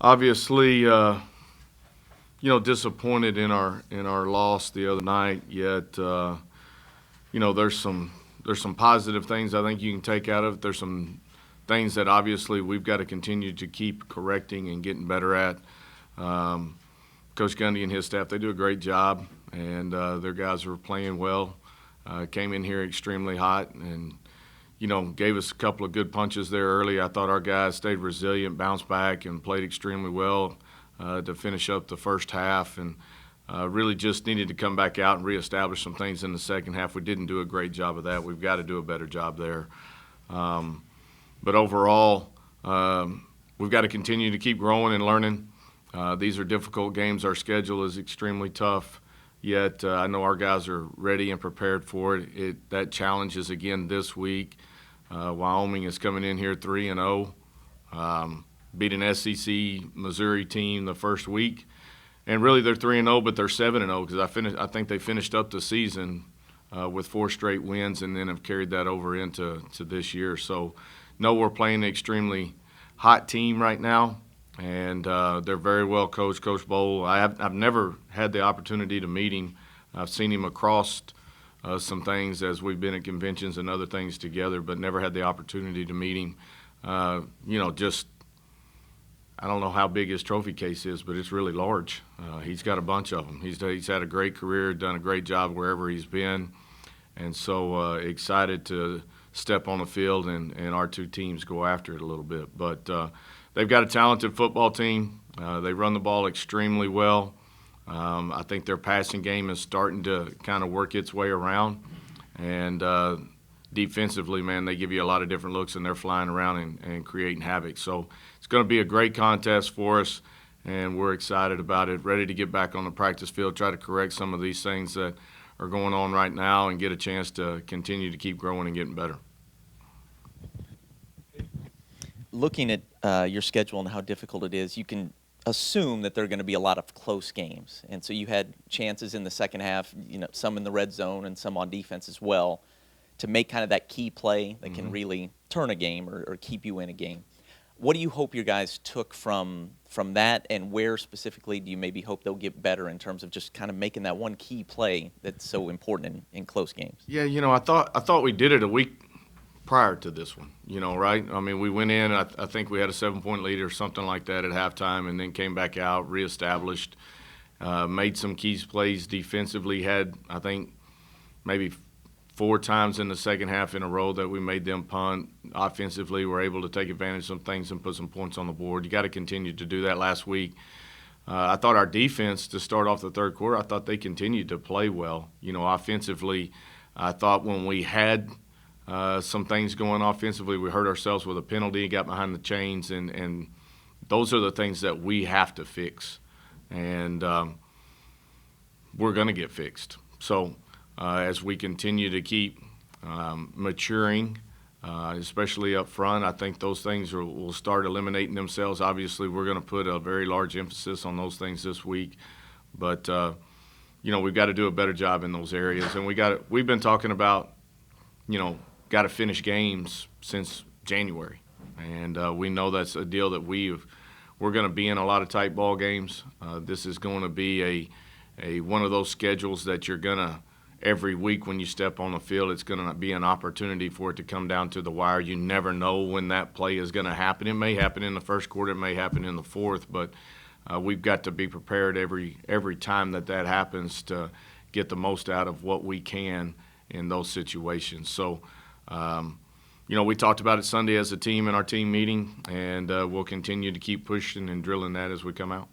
Obviously, disappointed in our loss the other night. Yet, there's some positive things I think you can take out of it. There's some things that obviously we've got to continue to keep correcting and getting better at. Coach Gundy and his staff, they do a great job, and their guys are playing well. Came in here extremely hot and gave us a couple of good punches there early. I thought our guys stayed resilient, bounced back, and played extremely well to finish up the first half. And really just needed to come back out and reestablish some things in the second half. We didn't do a great job of that. We've got to do a better job there. But overall, we've got to continue to keep growing and learning. These are difficult games. Our schedule is extremely tough. Yet I know our guys are ready and prepared for it. That challenge is again this week. Wyoming is coming in here 3-0, beat an SEC Missouri team the first week, and really they're 3-0, but they're 7-0 because I think they finished up the season with 4 straight wins, and then have carried that over into this year. So, no, we're playing an extremely hot team right now, and they're very well coached. Coach Bowl, I've never had the opportunity to meet him. I've seen him across some things as we've been at conventions and other things together, but never had the opportunity to meet him. Just I don't know how big his trophy case is, but it's really large. He's got a bunch of them. He's had a great career, done a great job wherever he's been, and so excited to step on the field and our two teams go after it a little bit. But they've got a talented football team. They run the ball extremely well. I think their passing game is starting to kind of work its way around. And defensively, man, they give you a lot of different looks, and they're flying around and creating havoc. So it's going to be a great contest for us, and we're excited about it, ready to get back on the practice field, try to correct some of these things that are going on right now, and get a chance to continue to keep growing and getting better. Looking at your schedule and how difficult it is, you can assume that there are going to be a lot of close games. And so you had chances in the second half, some in the red zone and some on defense as well, to make kind of that key play that can really turn a game or keep you in a game. What do you hope your guys took from that, and where specifically do you maybe hope they'll get better in terms of just kind of making that one key play that's so important in close games? Yeah, I thought we did it a week prior to this one, right? I mean, we went in, I think we had a 7-point lead or something like that at halftime, and then came back out, reestablished, made some key plays defensively, had, I think, maybe 4 times in the second half in a row that we made them punt. Offensively, we're able to take advantage of some things and put some points on the board. You got to continue to do that. Last week, I thought our defense, to start off the third quarter, I thought they continued to play well. Offensively, I thought when we had some things going offensively, we hurt ourselves with a penalty, got behind the chains, and those are the things that we have to fix. And we're going to get fixed. So as we continue to keep maturing, especially up front, I think those things will start eliminating themselves. Obviously, we're going to put a very large emphasis on those things this week. But, we've got to do a better job in those areas. And we've been talking about, got to finish games since January. And we know that's a deal that we're going to be in a lot of tight ball games. This is going to be a one of those schedules that you're going to, every week when you step on the field, it's going to be an opportunity for it to come down to the wire. You never know when that play is going to happen. It may happen in the first quarter, it may happen in the fourth, but we've got to be prepared every time that happens to get the most out of what we can in those situations. So, we talked about it Sunday as a team in our team meeting, and we'll continue to keep pushing and drilling that as we come out.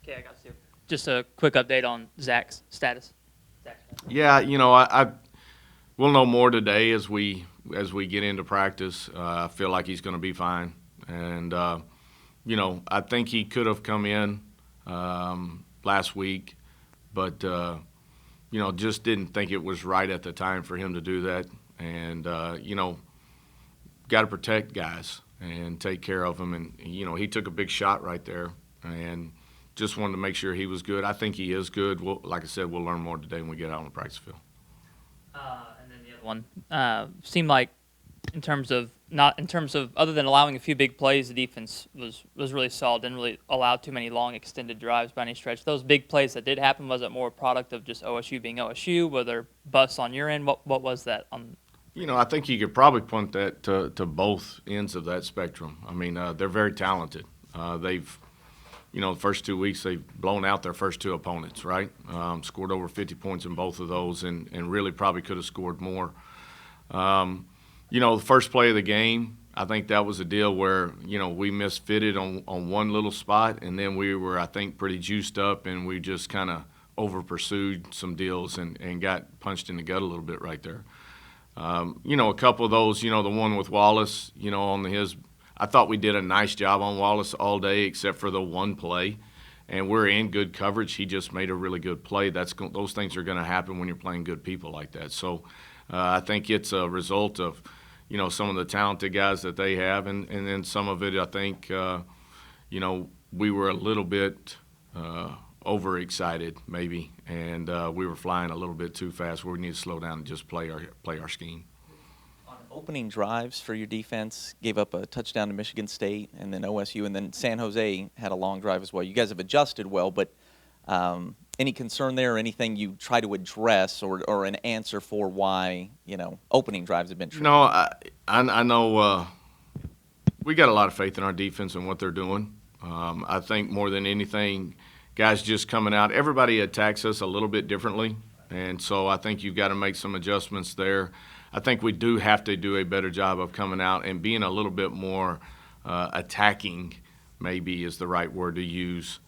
Okay, I got you. Just a quick update on Zach's status. Yeah, we'll know more today as we get into practice. I feel like he's going to be fine, and I think he could have come in last week, but just didn't think it was right at the time for him to do that. And got to protect guys and take care of them. And he took a big shot right there, and just wanted to make sure he was good. I think he is good. Like I said, we'll learn more today when we get out on the practice field. And then the other one seemed like in terms of not in terms of other than allowing a few big plays, the defense was really solid. Didn't really allow too many long extended drives by any stretch. Those big plays that did happen, was it more a product of just OSU being OSU? Were there busts on your end? What was that on? I think you could probably point that to both ends of that spectrum. I mean, they're very talented. They've, the first 2 weeks they've blown out their first two opponents, right? Scored over 50 points in both of those, and really probably could have scored more. The first play of the game, I think that was a deal where, we misfitted on one little spot, and then we were, I think, pretty juiced up, and we just kind of over-pursued some deals and got punched in the gut a little bit right there. A couple of those, the one with Wallace, I thought we did a nice job on Wallace all day except for the one play, and we're in good coverage. He just made a really good play. Those things are going to happen when you're playing good people like that. So I think it's a result of, some of the talented guys that they have, and then some of it, I think, we were a little bit overexcited maybe, and we were flying a little bit too fast where we need to slow down and just play our scheme. On opening drives for your defense, gave up a touchdown to Michigan State, and then OSU, and then San Jose had a long drive as well. You guys have adjusted well, but any concern there or anything you try to address or an answer for why, opening drives have been tricky? No, I know we got a lot of faith in our defense and what they're doing. I think more than anything, guys just coming out, everybody attacks us a little bit differently, and so I think you've got to make some adjustments there. I think we do have to do a better job of coming out and being a little bit more attacking, maybe is the right word to use,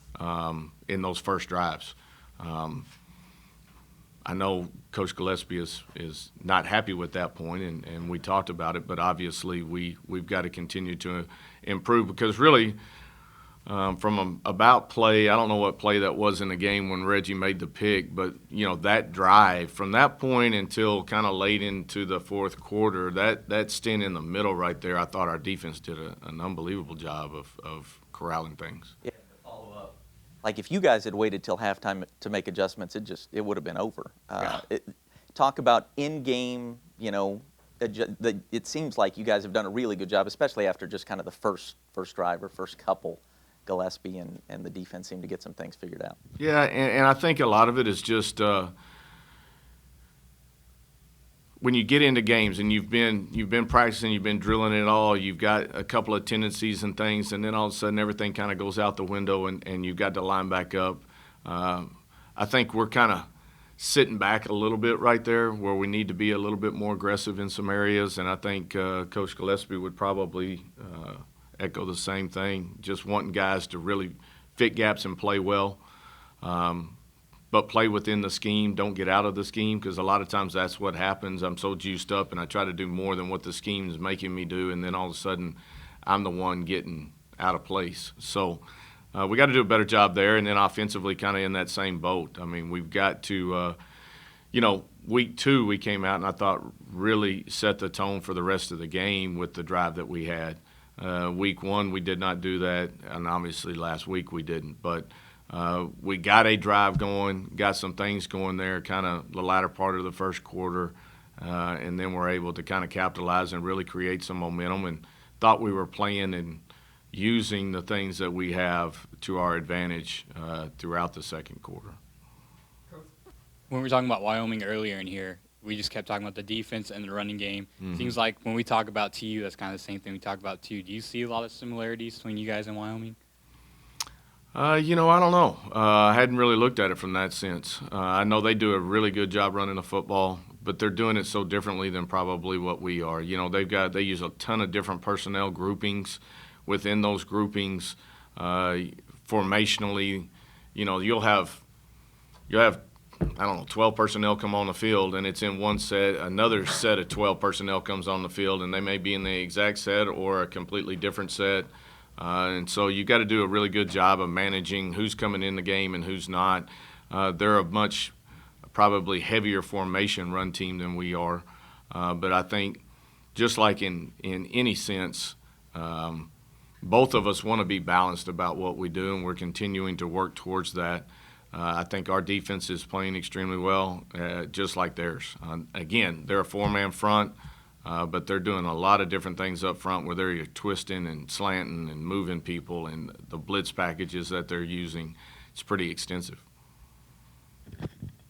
in those first drives. I know Coach Gillespie is not happy with that point, and we talked about it, but obviously we've got to continue to improve because really from about play, I don't know what play that was in the game when Reggie made the pick, but, that drive, from that point until kind of late into the fourth quarter, that stint in the middle right there, I thought our defense did an unbelievable job of corralling things. Yeah, to follow up. Like if you guys had waited till halftime to make adjustments, it would have been over. Talk about in-game, it seems like you guys have done a really good job, especially after just kind of the first drive or first couple. Gillespie and the defense seem to get some things figured out. Yeah, and I think a lot of it is just when you get into games and you've been practicing, you've been drilling it all, you've got a couple of tendencies and things, and then all of a sudden everything kind of goes out the window and you've got to line back up. I think we're kind of sitting back a little bit right there where we need to be a little bit more aggressive in some areas, and I think Coach Gillespie would probably echo the same thing, just wanting guys to really fit gaps and play well, but play within the scheme, don't get out of the scheme, because a lot of times that's what happens. I'm so juiced up and I try to do more than what the scheme is making me do, and then all of a sudden I'm the one getting out of place. So we got to do a better job there, and then offensively kind of in that same boat. I mean, we've got to, week 2 we came out and I thought really set the tone for the rest of the game with the drive that we had. Week 1 we did not do that, and obviously last week we didn't. But we got a drive going, got some things going there, kind of the latter part of the first quarter, and then we're able to kind of capitalize and really create some momentum, and thought we were playing and using the things that we have to our advantage throughout the second quarter. When we were talking about Wyoming earlier in here, we just kept talking about the defense and the running game. Mm-hmm. Seems like when we talk about TU, that's kind of the same thing we talk about TU. Do you see a lot of similarities between you guys and Wyoming? I don't know. I hadn't really looked at it from that sense. I know they do a really good job running the football, but they're doing it so differently than probably what we are. They use a ton of different personnel groupings. Within those groupings, formationally, you'll have 12 personnel come on the field, and it's in one set. Another set of 12 personnel comes on the field, and they may be in the exact set or a completely different set. And so you've got to do a really good job of managing who's coming in the game and who's not. They're a much probably heavier formation run team than we are. But I think just like in any sense, both of us want to be balanced about what we do, and we're continuing to work towards that. I think our defense is playing extremely well, just like theirs. Again, they're a four-man front. But they're doing a lot of different things up front where they're twisting and slanting and moving people, and the blitz packages that they're using, it's pretty extensive.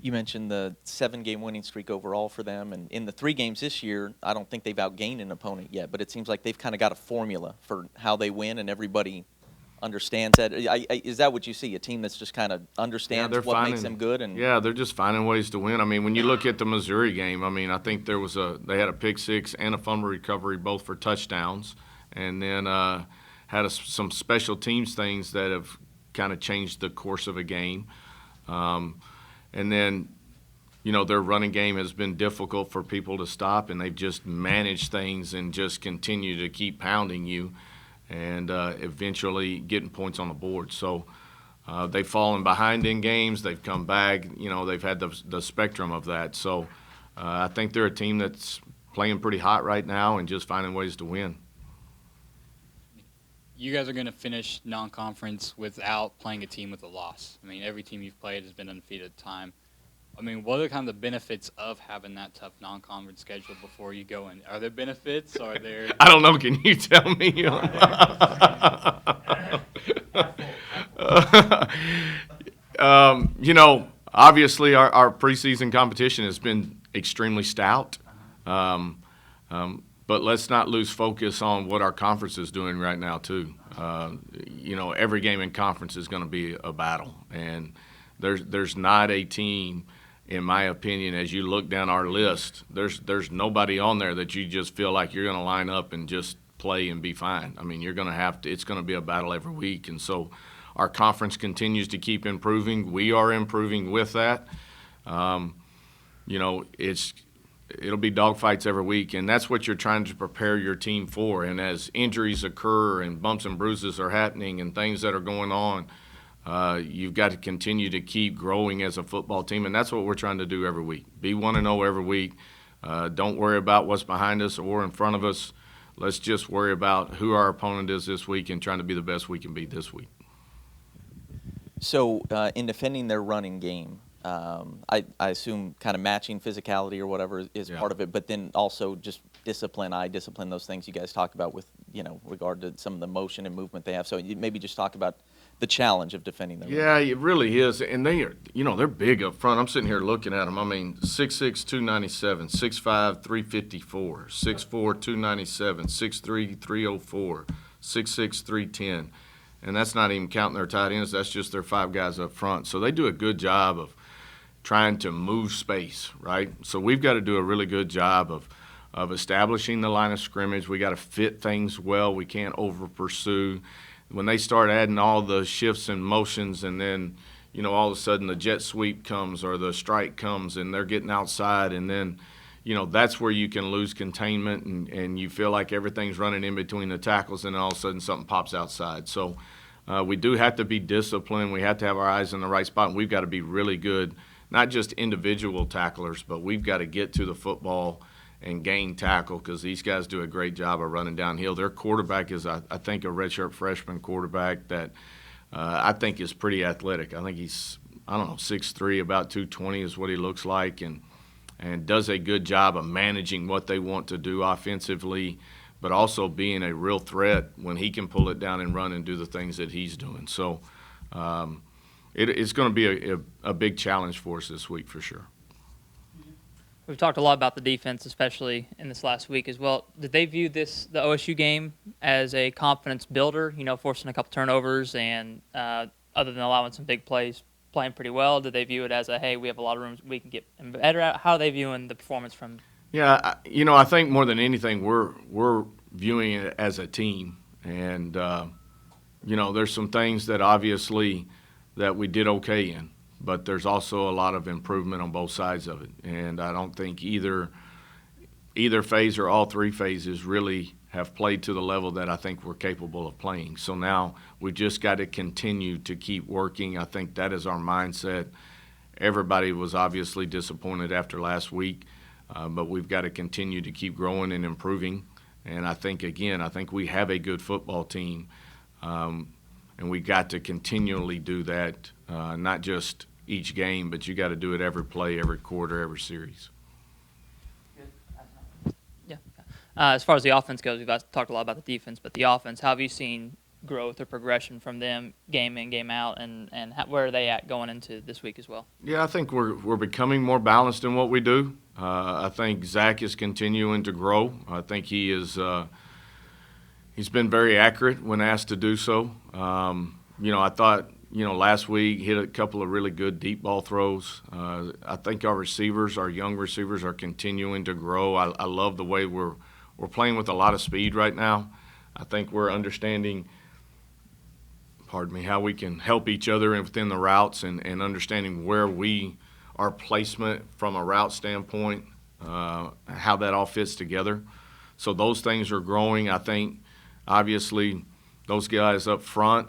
You mentioned the 7-game winning streak overall for them, and in the 3 games this year, I don't think they've outgained an opponent yet, but it seems like they've kind of got a formula for how they win, and everybody understands that. Is that what you see, a team that's just kind of understands they're what makes finding- them good? And Yeah, they're just finding ways to win. I mean, when you look at the Missouri game, I mean, I think they had a pick six and a fumble recovery, both for touchdowns, and then had some special teams things that have kind of changed the course of a game. And then, their running game has been difficult for people to stop, and they've just managed things and just continue to keep pounding you and eventually getting points on the board. So they've fallen behind in games. They've come back. They've had the spectrum of that. So I think they're a team that's playing pretty hot right now and just finding ways to win. You guys are going to finish non-conference without playing a team with a loss. I mean, every team you've played has been undefeated at the time. I mean, what are kind of the benefits of having that tough non-conference schedule before you go in? Are there benefits, or are there? I don't know. Can you tell me? Obviously our preseason competition has been extremely stout. But let's not lose focus on what our conference is doing right now, too. Every game in conference is going to be a battle. And there's not a team, in my opinion, as you look down our list, there's nobody on there that you just feel like you're going to line up and just play and be fine. I mean, you're going to have to – it's going to be a battle every week. And so our conference continues to keep improving. We are improving with that. It'll be dogfights every week, and that's what you're trying to prepare your team for. And as injuries occur and bumps and bruises are happening and things that are going on, you've got to continue to keep growing as a football team, and that's what we're trying to do every week. Be 1-0 every week. Don't worry about what's behind us or in front of us. Let's just worry about who our opponent is this week and trying to be the best we can be this week. So in defending their running game, I assume kind of matching physicality or whatever is part of it, but then also just discipline, those things you guys talked about with, regard to some of the motion and movement they have. So you maybe just talk about the challenge of defending them. Yeah, it really is. And they are, they're big up front. I'm sitting here looking at them. I mean, 6'6", 297, 6'5", 354, 6'4", 297, 6'3", 304, 6'6", 310. And that's not even counting their tight ends. That's just their 5 guys up front. So they do a good job of trying to move space, right? So we've got to do a really good job of establishing the line of scrimmage. We got to fit things well. We can't over-pursue. When they start adding all the shifts and motions and then, all of a sudden the jet sweep comes or the strike comes and they're getting outside and then, that's where you can lose containment and you feel like everything's running in between the tackles and all of a sudden something pops outside. So we do have to be disciplined. We have to have our eyes in the right spot, and we've got to be really good, not just individual tacklers, but we've got to get to the football and gain tackle because these guys do a great job of running downhill. Their quarterback is, I think, a redshirt freshman quarterback that I think is pretty athletic. I think he's, 6'3", about 220 is what he looks like, and does a good job of managing what they want to do offensively, but also being a real threat when he can pull it down and run and do the things that he's doing. So it's going to be a big challenge for us this week for sure. We've talked a lot about the defense, especially in this last week as well. Did they view the OSU game as a confidence builder, forcing a couple turnovers and other than allowing some big plays, playing pretty well? Did they view it as hey, we have a lot of room we can get better at? How are they viewing the performance from? Yeah, I think more than anything, we're viewing it as a team. And, there's some things that obviously that we did okay in. But there's also a lot of improvement on both sides of it. And I don't think either phase or all 3 phases really have played to the level that I think we're capable of playing. So now we've just got to continue to keep working. I think that is our mindset. Everybody was obviously disappointed after last week, but we've got to continue to keep growing and improving. And I think we have a good football team. And we got to continually do that, not just each game, but you got to do it every play, every quarter, every series. Yeah. As far as the offense goes, we've talked a lot about the defense, but the offense, how have you seen growth or progression from them game in, game out, and where are they at going into this week as well? Yeah, I think we're becoming more balanced in what we do. I think Zach is continuing to grow. I think he is he's been very accurate when asked to do so. I thought last week hit a couple of really good deep ball throws. I think our young receivers, are continuing to grow. I love the way we're playing with a lot of speed right now. I think we're understanding, how we can help each other within the routes and understanding where our placement from a route standpoint, how that all fits together. So those things are growing. I think, obviously, those guys up front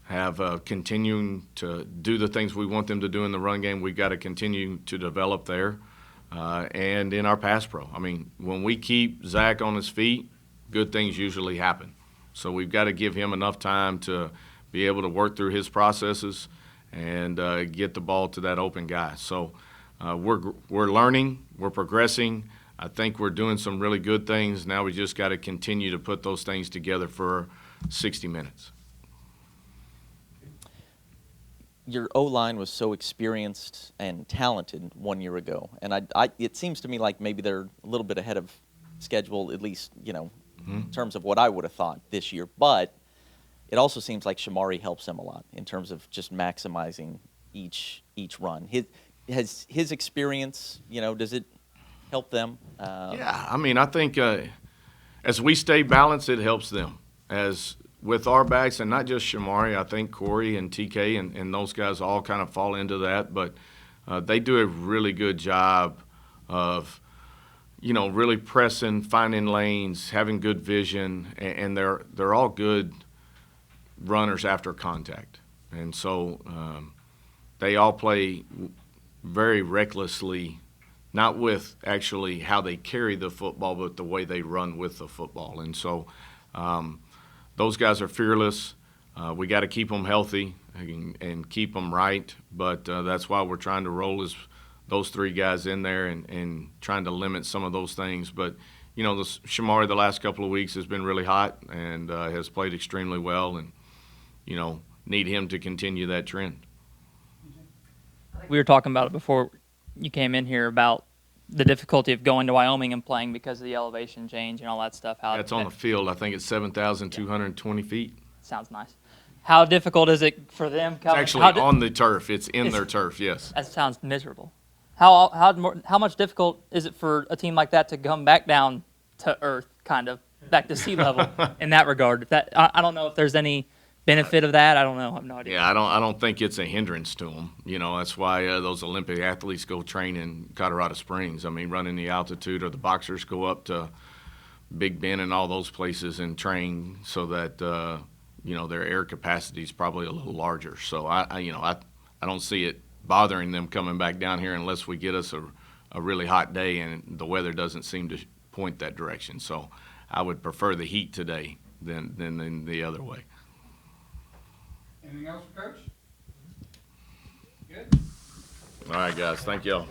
have continuing to do the things we want them to do in the run game. We've got to continue to develop there. And in our pass pro. I mean, when we keep Zach on his feet, good things usually happen. So we've got to give him enough time to be able to work through his processes and get the ball to that open guy. So we're learning, we're progressing. I think we're doing some really good things. Now we just got to continue to put those things together for 60 minutes. Your O-line was so experienced and talented 1 year ago, and it seems to me like maybe they're a little bit ahead of schedule, at least, in terms of what I would have thought this year. But it also seems like Shamari helps them a lot in terms of just maximizing each run. His experience, does it help them? Yeah, I mean, I think as we stay balanced, it helps them. As with our backs, and not just Shamari, I think Corey and TK and those guys all kind of fall into that. But they do a really good job of, really pressing, finding lanes, having good vision, and they're all good runners after contact. And so they all play very recklessly, not with actually how they carry the football, but the way they run with the football. And so those guys are fearless. We got to keep them healthy and keep them right. But that's why we're trying to roll those three guys in there and trying to limit some of those things. But, Shamari the last couple of weeks has been really hot and has played extremely well, and, need him to continue that trend. We were talking about it before you came in here about the difficulty of going to Wyoming and playing because of the elevation change and all that stuff. That's on the field. I think it's 7,220 feet. Sounds nice. How difficult is it for them? It's actually on the turf. It's in their turf, yes. That sounds miserable. How much difficult is it for a team like that to come back down to earth, kind of, back to sea level in that regard? I don't know if there's any benefit of that. I don't know. I have no idea. Yeah, I don't think it's a hindrance to them. That's why those Olympic athletes go train in Colorado Springs. I mean, running the altitude, or the boxers go up to Big Bend and all those places and train so that their air capacity is probably a little larger. So I don't see it bothering them coming back down here unless we get us a really hot day and the weather doesn't seem to point that direction. So I would prefer the heat today than the other way. Anything else for Coach? Good. All right, guys. Thank y'all.